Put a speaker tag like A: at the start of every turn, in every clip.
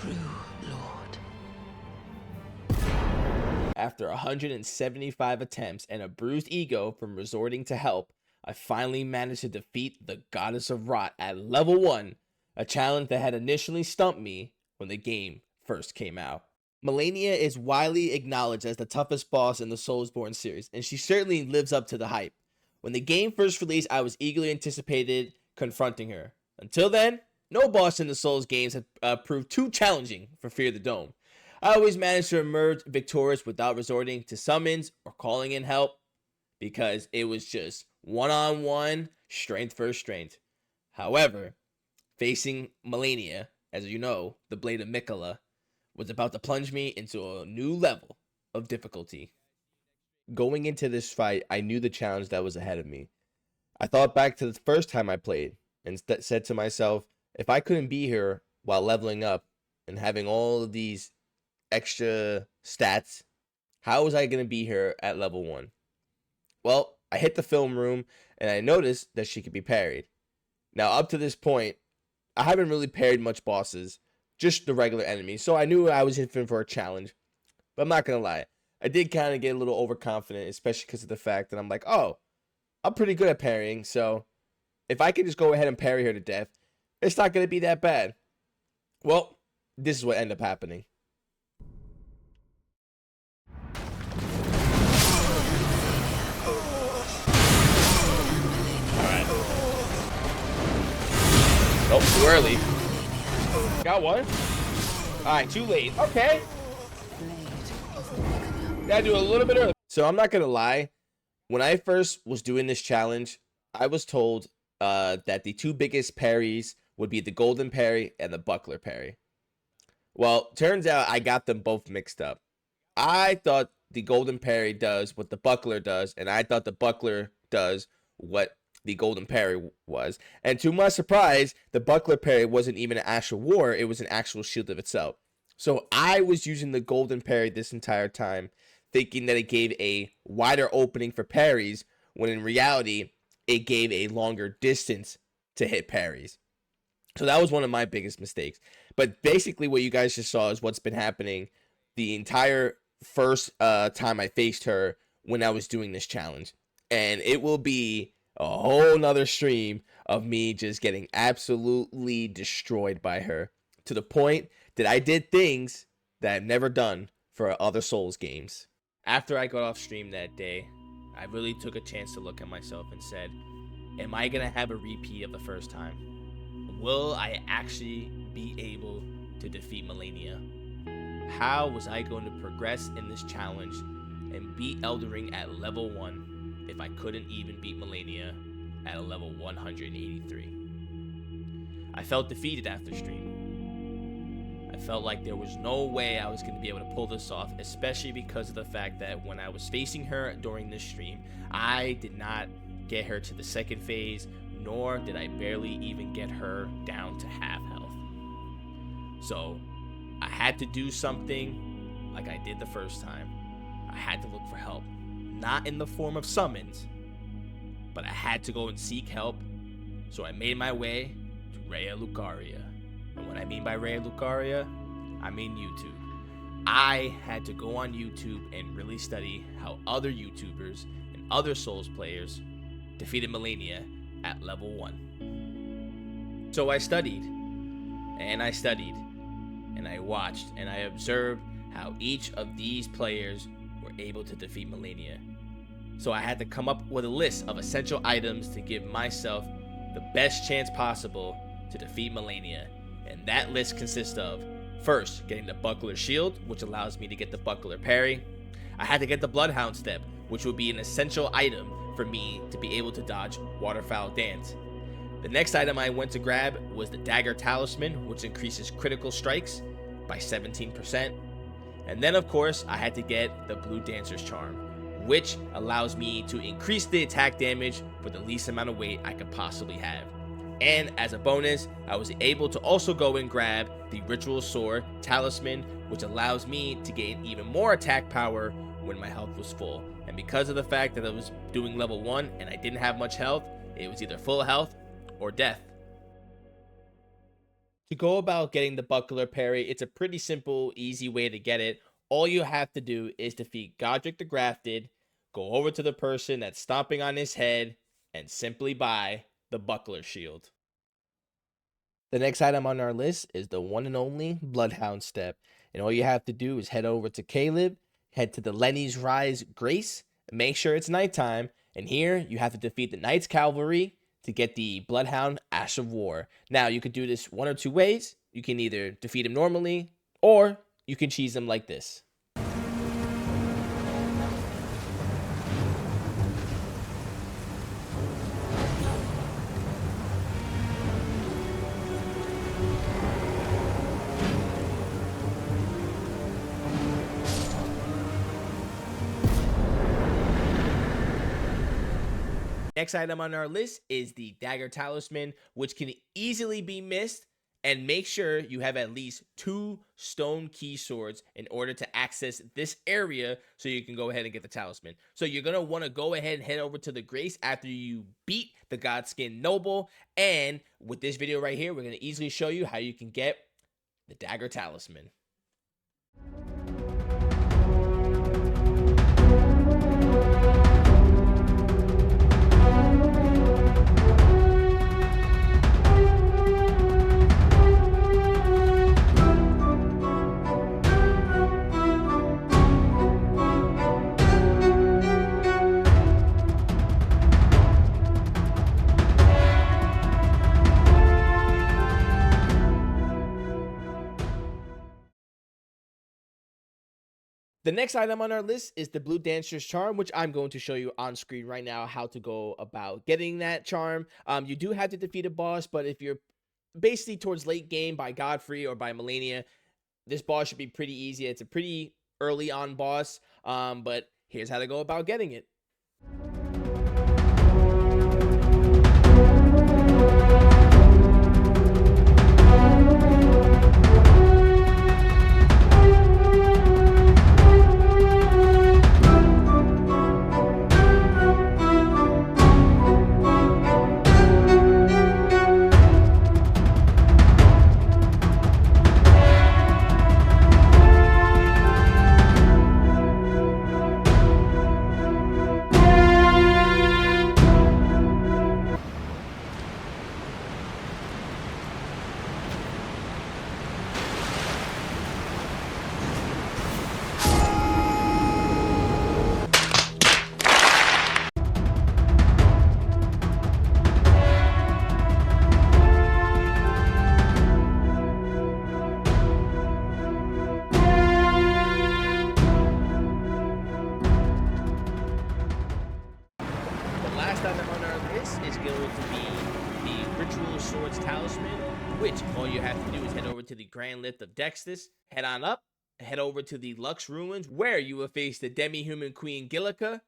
A: true lord.
B: After 175 attempts and a bruised ego from resorting to help, I finally managed to defeat the Goddess of Rot at level 1, a challenge that had initially stumped me when the game first came out. Malenia is widely acknowledged as the toughest boss in the Soulsborne series, and she certainly lives up to the hype. When the game first released, I was eagerly anticipated confronting her. Until then, no boss in the Souls games had proved too challenging for Fear the Dome. I always managed to emerge victorious without resorting to summons or calling in help, because it was just one-on-one, strength versus strength. However, facing Malenia, as you know, the Blade of Mikola, was about to plunge me into a new level of difficulty. Going into this fight, I knew the challenge that was ahead of me. I thought back to the first time I played and said to myself, if I couldn't be here while leveling up and having all of these extra stats, how was I going to be here at level 1? Well, I hit the film room and I noticed that she could be parried. Now, up to this point, I haven't really parried much bosses, just the regular enemies, so I knew I was in for a challenge. But I'm not going to lie, I did kind of get a little overconfident, especially because of the fact that I'm like, oh, I'm pretty good at parrying, so if I could just go ahead and parry her to death, it's not going to be that bad. Well, this is what ended up happening. Alright. Nope, too early. Got one. Alright, too late. Okay. Gotta do a little bit early. So I'm not gonna lie. When I first was doing this challenge, I was told that the two biggest parries would be the golden parry and the buckler parry. Well, turns out I got them both mixed up. I thought the golden parry does what the buckler does, and I thought the buckler does what the golden parry was. And to my surprise, the buckler parry wasn't even an actual war, it was an actual shield of itself. So I was using the golden parry this entire time, thinking that it gave a wider opening for parries, when in reality, it gave a longer distance to hit parries. So that was one of my biggest mistakes. But basically what you guys just saw is what's been happening the entire first time I faced her when I was doing this challenge. And it will be a whole nother stream of me just getting absolutely destroyed by her, to the point that I did things that I've never done for other Souls games. After I got off stream that day, I really took a chance to look at myself and said, am I going to have a repeat of the first time? Will I actually be able to defeat Malenia? How was I going to progress in this challenge and beat Elden Ring at level 1 if I couldn't even beat Malenia at a level 183? I felt defeated after stream. I felt like there was no way I was going to be able to pull this off, especially because of the fact that when I was facing her during this stream, I did not get her to the second phase, nor did I barely even get her down to half health. So I had to do something like I did the first time. I had to look for help, not in the form of summons, but I had to go and seek help. So I made my way to Raya Lucaria. And what I mean by Raya Lucaria, I mean YouTube. I had to go on YouTube and really study how other YouTubers and other Souls players defeated Malenia at level 1. So I studied, and I studied, and I watched, and I observed how each of these players were able to defeat Malenia. So I had to come up with a list of essential items to give myself the best chance possible to defeat Malenia. And that list consists of, first, getting the buckler shield, which allows me to get the buckler parry. I had to get the bloodhound step, which would be an essential item for me to be able to dodge waterfowl dance. The next item I went to grab was the dagger talisman, which increases critical strikes by 17%. And then of course I had to get the blue dancer's charm, which allows me to increase the attack damage for the least amount of weight I could possibly have. And as a bonus, I was able to also go and grab the ritual sword talisman, which allows me to gain even more attack power when my health was full. And because of the fact that I was doing level 1 and I didn't have much health, it was either full health or death. To go about getting the buckler parry, it's a pretty simple, easy way to get it. All you have to do is defeat Godric the Grafted, go over to the person that's stomping on his head, and simply buy the buckler shield. The next item on our list is the one and only Bloodhound Step. And all you have to do is head over to Caleb, head to the Lenny's Rise Grace, make sure it's nighttime, and here you have to defeat the Knights Cavalry to get the Bloodhound Ash of War. Now, you could do this one or two ways. You can either defeat him normally, or you can cheese him like this. Next item on our list is the Dagger Talisman, which can easily be missed. And make sure you have at least 2 stone key swords in order to access this area so you can go ahead and get the talisman. So you're going to want to go ahead and head over to the Grace after you beat the Godskin Noble. And with this video right here, we're going to easily show you how you can get the Dagger Talisman. The next item on our list is the Blue Dancer's Charm, which I'm going to show you on screen right now how to go about getting that charm. You do have to defeat a boss, but if you're basically towards late game by Godfrey or by Malenia, this boss should be pretty easy. It's a pretty early on boss, but here's how to go about getting it. Item on our list is going to be the Ritual Swords Talisman, which all you have to do is head over to the Grand Lift of Dextus, head on up, head over to the Lux Ruins, where you will face the Demi-Human Queen Gillica.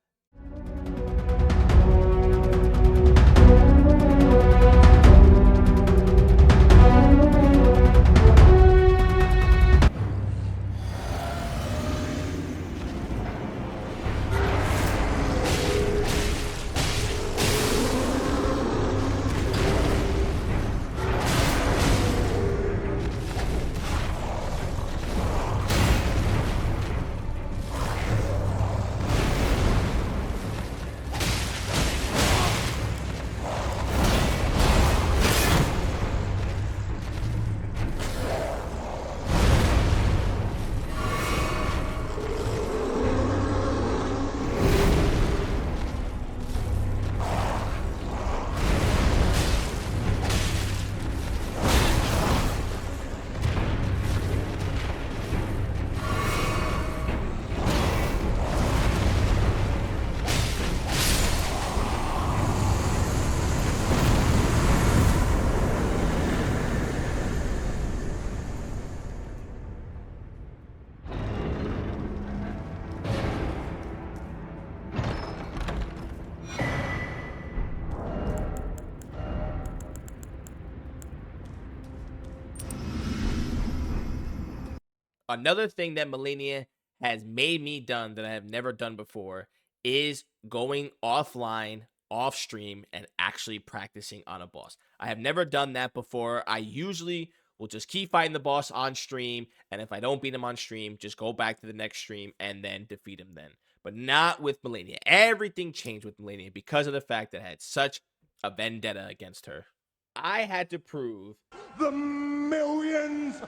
B: Another thing that Malenia has made me done that I have never done before is going offline, off stream, and actually practicing on a boss. I have never done that before. I usually we'll just keep fighting the boss on stream, and if I don't beat him on stream, just go back to the next stream and then defeat him then. But not with Malenia. Everything changed with Malenia because of the fact that I had such a vendetta against her. I had to prove
A: the millions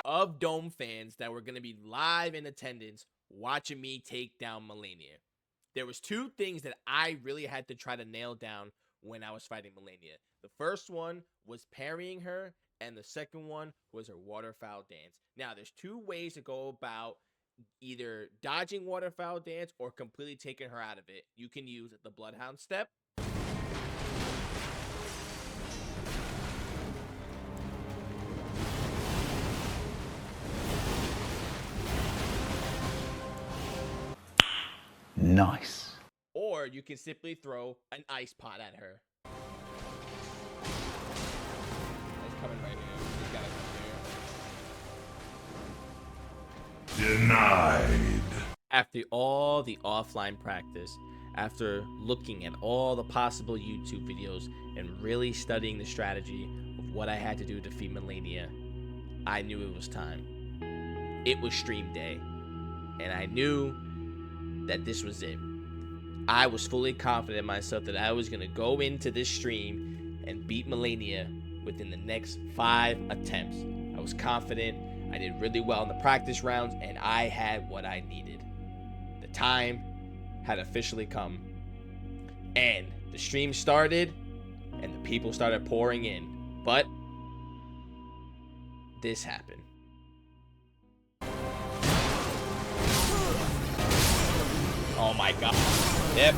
B: of Dome fans that were going to be live in attendance watching me take down Malenia. There was two things that I really had to try to nail down when I was fighting Malenia. The first one was parrying her, and the second one was her waterfowl dance. Now, there's two ways to go about either dodging waterfowl dance or completely taking her out of it. You can use the Bloodhound step.
A: Nice.
B: Or you can simply throw an ice pot at her. It's coming right here. He's gotta come here.
A: Denied.
B: After all the offline practice, after looking at all the possible YouTube videos and really studying the strategy of what I had to do to defeat Malenia, I knew it was time. It was stream day, and I knew that this was it. I was fully confident in myself that I was going to go into this stream and beat Malenia within the next 5 attempts. I was confident. I did really well in the practice rounds, and I had what I needed. The time had officially come, and the stream started, and the people started pouring in. But this happened. Oh my god. Yep.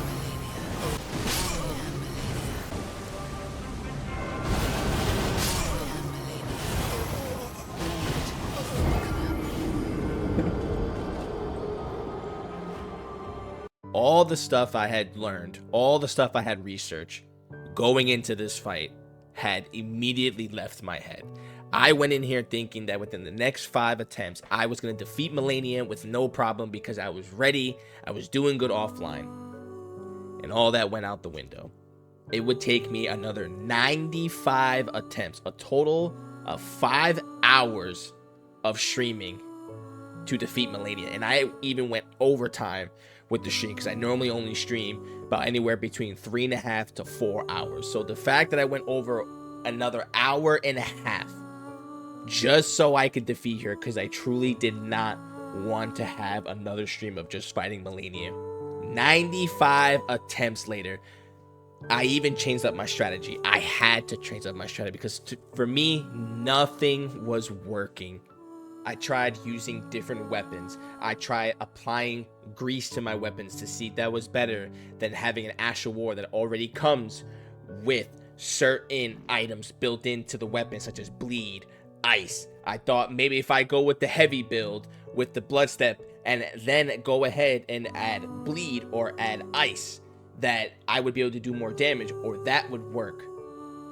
B: All the stuff I had learned, all the stuff I had researched going into this fight had immediately left my head. I went in here thinking that within the next 5 attempts, I was going to defeat Malenia with no problem because I was ready. I was doing good offline. And all that went out the window. It would take me another 95 attempts, a total of 5 hours of streaming to defeat Malenia. And I even went overtime with the stream because I normally only stream about anywhere between 3.5 to 4 hours. So the fact that I went over another hour and a half just so I could defeat her, because I truly did not want to have another stream of just fighting Malenia. 95 attempts later, I even changed up my strategy. I had to change up my strategy because for me, nothing was working. I tried using different weapons. I tried applying grease to my weapons to see if that was better than having an Ash of War that already comes with certain items built into the weapon, such as bleed, ice. I thought maybe if I go with the heavy build with the blood step and then go ahead and add bleed or add ice, that I would be able to do more damage, or that would work.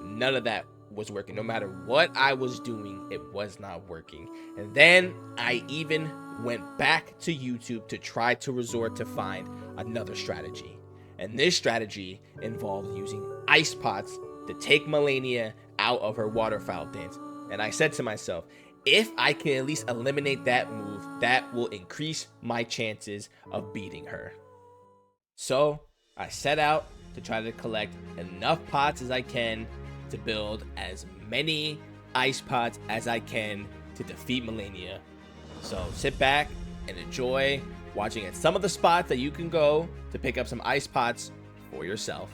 B: None of that was working. No matter what I was doing, it was not working. And then I even went back to YouTube to try to resort to find another strategy. And this strategy involved using ice pots to take Malenia out of her waterfowl dance. And I said to myself, if I can at least eliminate that move, that will increase my chances of beating her. So I set out to try to collect enough pots as I can to build as many ice pots as I can to defeat Malenia. So sit back and enjoy watching at some of the spots that you can go to pick up some ice pots for yourself.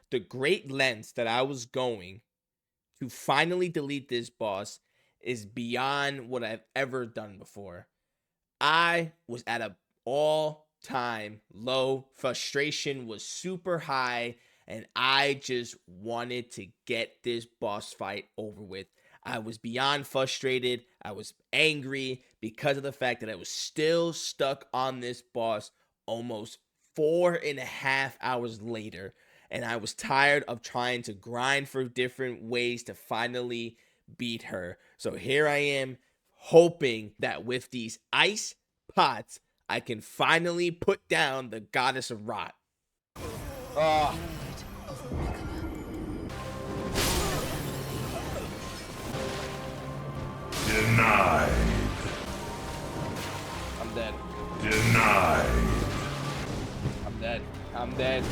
B: the great lengths that I was going to finally delete this boss is beyond what I've ever done before. I was at a all-time low. Frustration was super high, and I just wanted to get this boss fight over with. I was beyond frustrated. I was angry because of the fact that I was still stuck on this boss almost 4.5 hours later. And I was tired of trying to grind for different ways to finally beat her. So here I am, hoping that with these ice pots, I can finally put down the goddess of rot. Oh.
A: Denied.
B: I'm dead.
A: Denied.
B: I'm dead. I'm dead.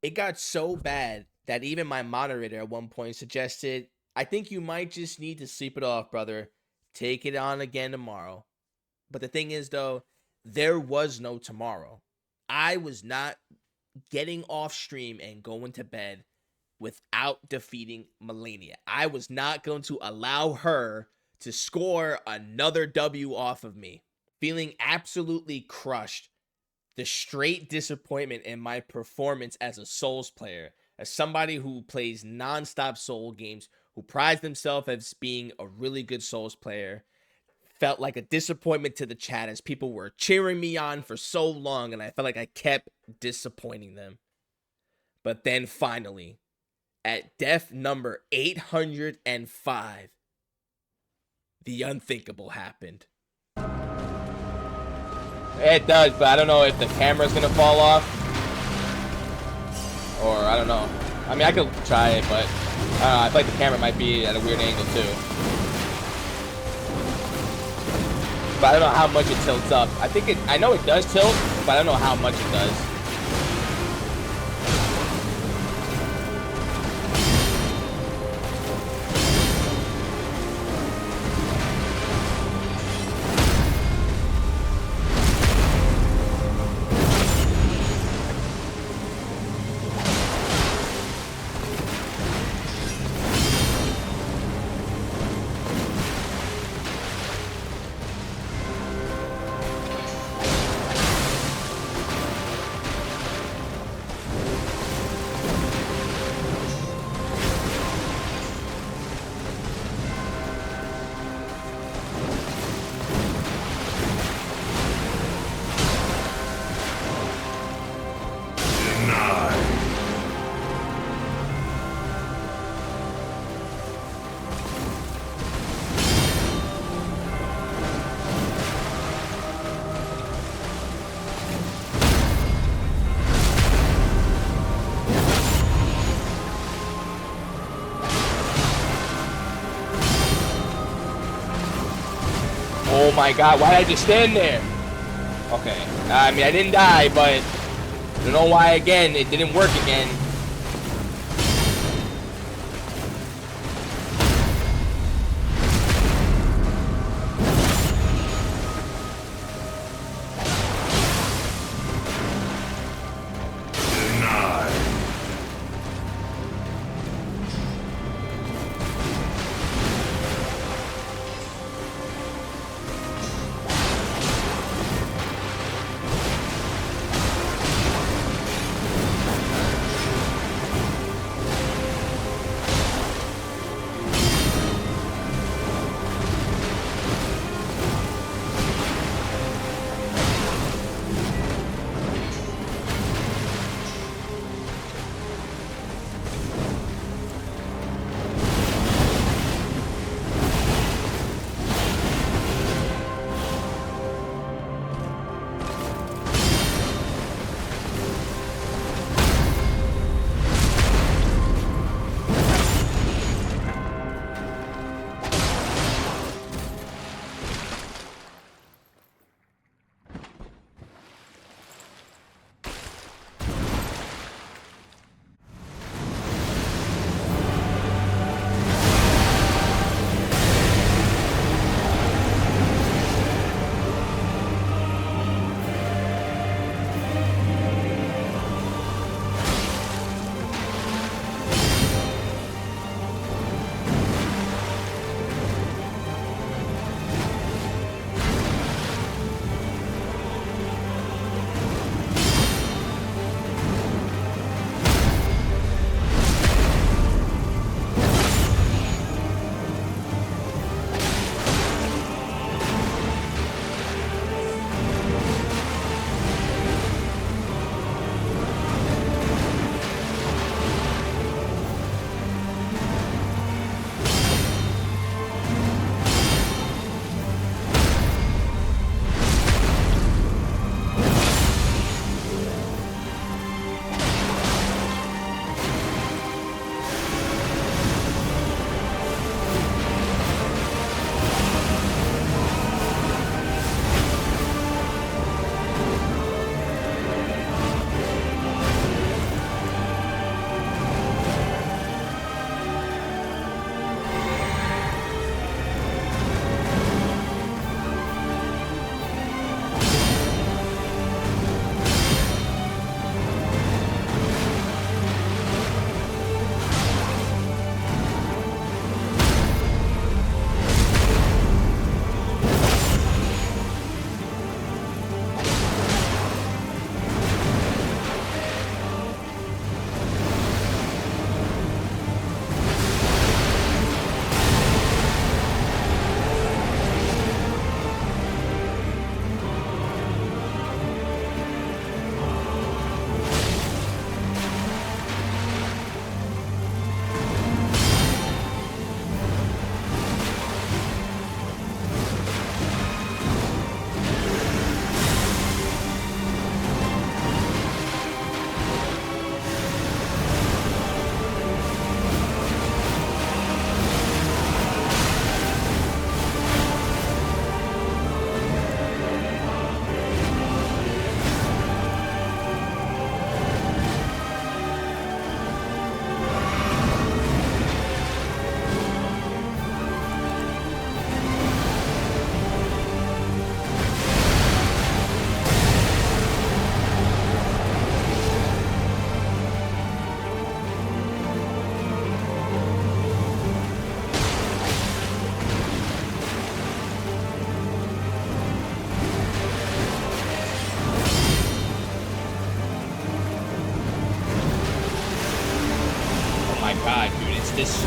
B: It got so bad that even my moderator at one point suggested, I think you might just need to sleep it off, brother. Take it on again tomorrow. But the thing is, though, there was no tomorrow. I was not getting off stream and going to bed without defeating Malenia. I was not going to allow her to score another W off of me. Feeling absolutely crushed. The straight disappointment in my performance as a Souls player, as somebody who plays non-stop Soul games, who prides themselves as being a really good Souls player, felt like a disappointment to the chat as people were cheering me on for so long, and I felt like I kept disappointing them. But then finally, at death number 805, the unthinkable happened. It does, but I don't know if the camera's gonna fall off. Or, I don't know. I mean, I could try it, but I don't know. I feel like the camera might be at a weird angle, too. But I don't know how much it tilts up. I know it does tilt, but I don't know how much it does. Oh my god, why did I just stand there? Okay, I mean, I didn't die, but I don't know why, again, it didn't work again. this.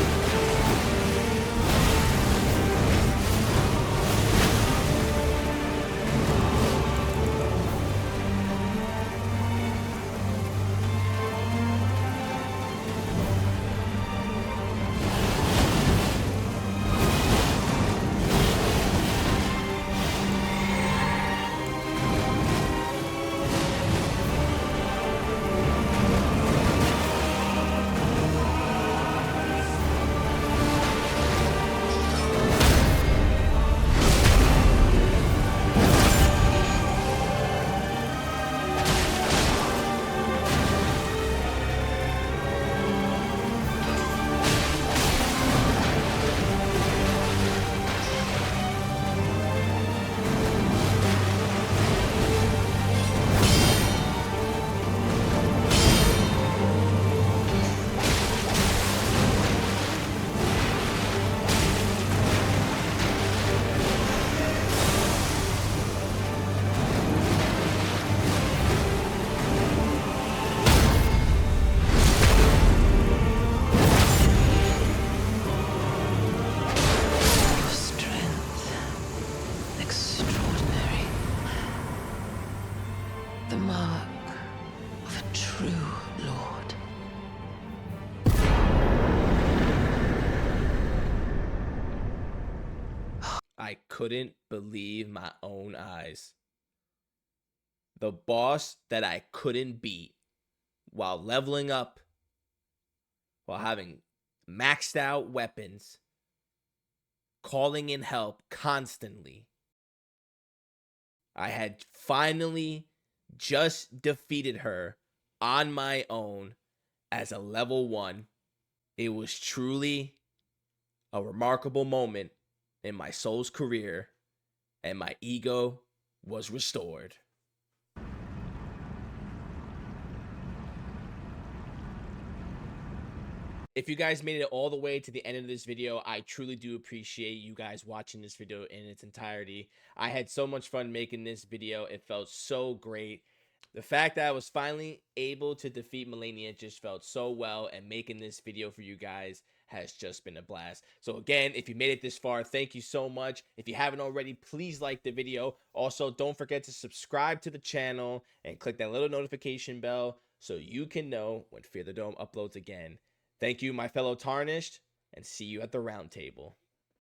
C: Extraordinary. The mark of a true lord.
B: I couldn't believe my own eyes. The boss that I couldn't beat while leveling up, while having maxed out weapons, calling in help constantly. I had finally just defeated her on my own as a level 1. It was truly a remarkable moment in my soul's career, and my ego was restored. If you guys made it all the way to the end of this video, I truly do appreciate you guys watching this video in its entirety. I had so much fun making this video. It felt so great. The fact that I was finally able to defeat Malenia just felt so well, and making this video for you guys has just been a blast. So again, if you made it this far, thank you so much. If you haven't already, please like the video. Also, don't forget to subscribe to the channel and click that little notification bell so you can know when Fear the Dome uploads again. Thank you, my fellow Tarnished, and see you at the round table.